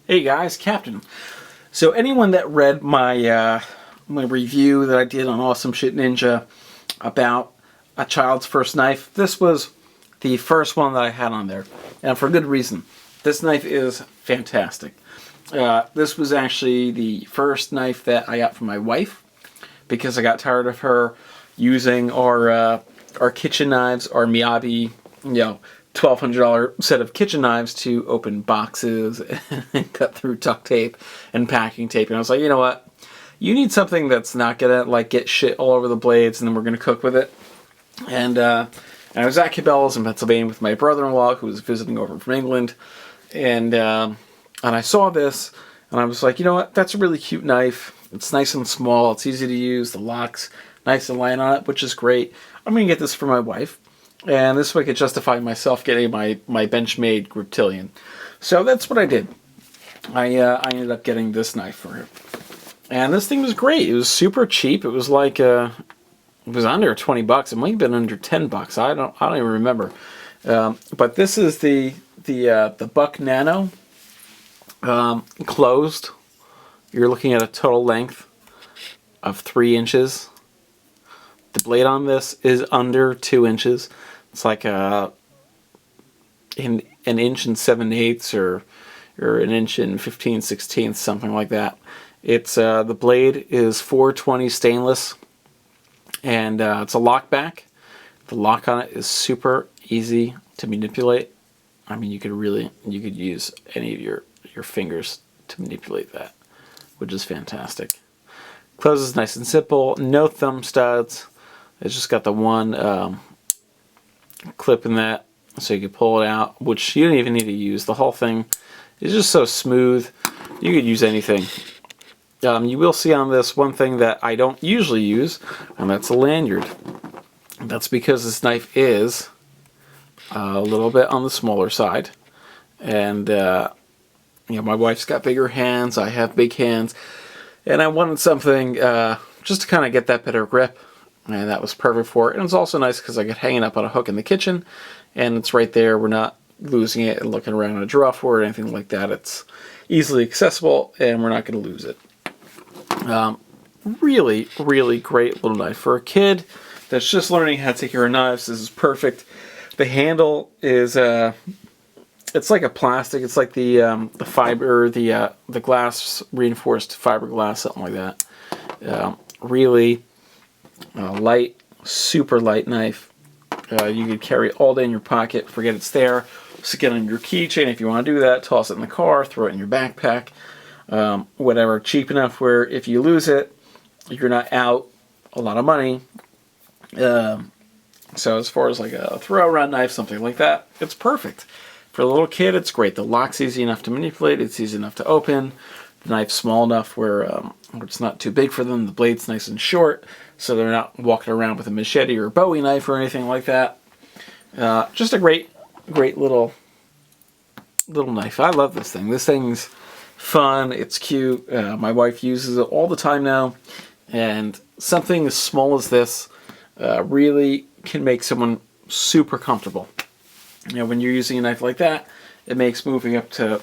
Hey guys, Captain. So anyone that read my review that I did on Awesome Shit Ninja about a child's first knife, this was the first one that I had on there, and for good reason. This knife is fantastic. This was actually the first knife that I got from my wife because I got tired of her using our kitchen knives, our Miyabi, $1,200 set of kitchen knives to open boxes and cut through duct tape and packing tape. And I was like, you know what? You need something that's not gonna like get shit all over the blades, and then we're gonna cook with it. And I was at Cabela's in Pennsylvania with my brother-in-law who was visiting over from England, and I saw this, and I was like, you know what? That's a really cute knife. It's nice and small. It's easy to use. The lock's nice and light on it, which is great. I'm gonna get this for my wife. And this way I could justify myself getting my Benchmade Griptilian. So that's what I did. I ended up getting this knife for her. And this thing was great. It was super cheap. It was like, it was under 20 bucks. It might have been under 10 bucks. I don't even remember. But this is the Buck Nano closed. You're looking at a total length of 3 inches. The blade on this is under 2 inches. It's like an inch and 7/8 or an inch and 15/16, something like that. It's the blade is 420 stainless, and it's a lock back. The lock on it is super easy to manipulate. I mean, you could use any of your fingers to manipulate that, which is fantastic. Closes nice and simple. No thumb studs. It's just got the one clip in that, so you can pull it out, which you don't even need to use. The whole thing is just so smooth. You could use anything. You will see on this one thing that I don't usually use, and that's a lanyard. That's because this knife is a little bit on the smaller side, and my wife's got bigger hands. I have big hands, and I wanted something just to kind of get that better grip. And that was perfect for it. And it's also nice because I could hang it up on a hook in the kitchen, and it's right there. We're not losing it and looking around in a drawer for it or anything like that. It's easily accessible, and we're not going to lose it. Really, really great little knife. For a kid that's just learning how to take care of knives, this is perfect. The handle is, it's like a plastic. It's like the fiber, the glass, reinforced fiberglass, something like that. Really light, super light knife. You could carry it all day in your pocket, forget it's there, stick it on your keychain if you want to do that, toss it in the car, throw it in your backpack, whatever. Cheap enough where if you lose it, you're not out a lot of money. So as far as like a throw-around knife, something like that, it's perfect. For a little kid, it's great. The lock's easy enough to manipulate, it's easy enough to open. The knife's small enough where it's not too big for them. The blade's nice and short, so they're not walking around with a machete or a Bowie knife or anything like that. Just a great little knife. I love this thing. This thing's fun. It's cute. My wife uses it all the time now, and something as small as this really can make someone super comfortable. When you're using a knife like that, it makes moving up to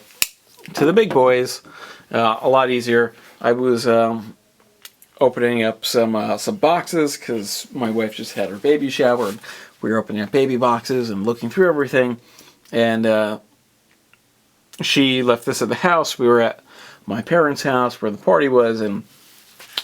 the big boys a lot easier. I was opening up some boxes because my wife just had her baby shower, and we were opening up baby boxes and looking through everything, and she left this at the house. We were at my parents' house where the party was, and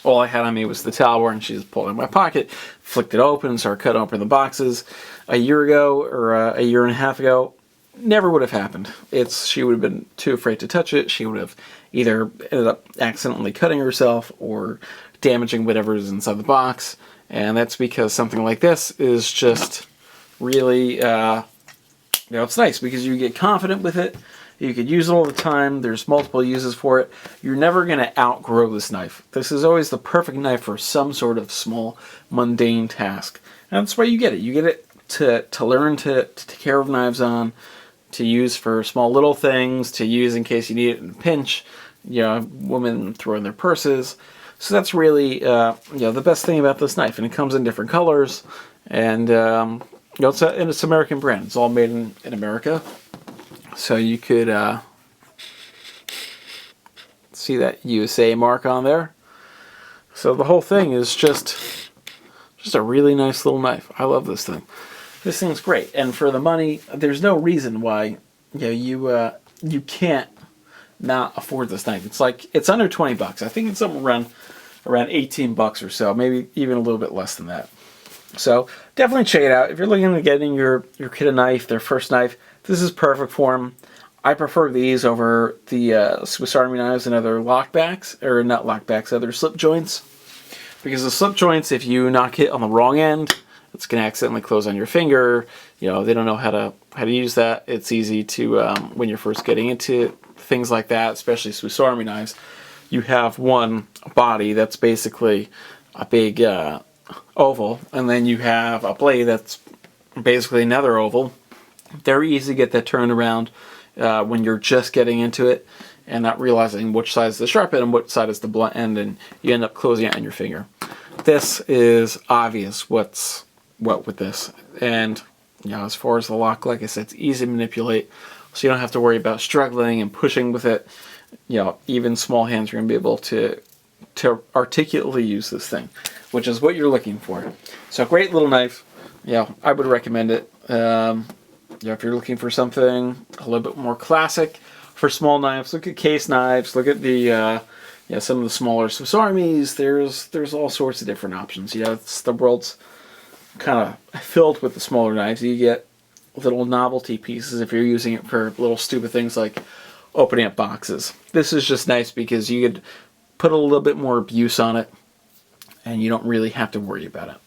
all I had on me was the towel, and she just pulled it in my pocket, flicked it open, and started cutting open the boxes. A year ago, or a year and a half ago, never would have happened. She would have been too afraid to touch it. She would have either ended up accidentally cutting herself or damaging whatever's inside the box. And that's because something like this is just really, it's nice because you get confident with it. You could use it all the time. There's multiple uses for it. You're never going to outgrow this knife. This is always the perfect knife for some sort of small, mundane task. And that's why you get it. You get it to learn to take care of knives on, to use for small little things, to use in case you need it in a pinch. Women throw in their purses. So that's really, the best thing about this knife. And it comes in different colors. And, it's an American brand. It's all made in America. So you could See that USA mark on there? So the whole thing is just a really nice little knife. I love this thing. This thing's great, and for the money, there's no reason why you can't not afford this knife. It's under 20 bucks. I think it's somewhere around 18 bucks or so, maybe even a little bit less than that. So definitely check it out. If you're looking at getting your kid a knife, their first knife, this is perfect for them. I prefer these over the Swiss Army knives and other lockbacks, or not lockbacks, other slip joints. Because the slip joints, if you knock it on the wrong end, it's going to accidentally close on your finger. You know, they don't know how to use that. It's easy to, when you're first getting into things like that, especially Swiss Army knives, you have one body that's basically a big oval, and then you have a blade that's basically another oval. Very easy to get that turned around when you're just getting into it and not realizing which side is the sharp end and which side is the blunt end, and you end up closing it on your finger. This is obvious what's what with this. And you know, as far as the lock, like I said, it's easy to manipulate, so you don't have to worry about struggling and pushing with it. You know, even small hands are going to be able to articulately use this thing, which is what you're looking for. So great little knife. Yeah, I would recommend it. Yeah, if you're looking for something a little bit more classic for small knives, look at case knives. Look at the some of the smaller Swiss Armies. There's all sorts of different options. You know, it's the world's kind of filled with the smaller knives. You get little novelty pieces if you're using it for little stupid things like opening up boxes. This is just nice because you could put a little bit more abuse on it and you don't really have to worry about it.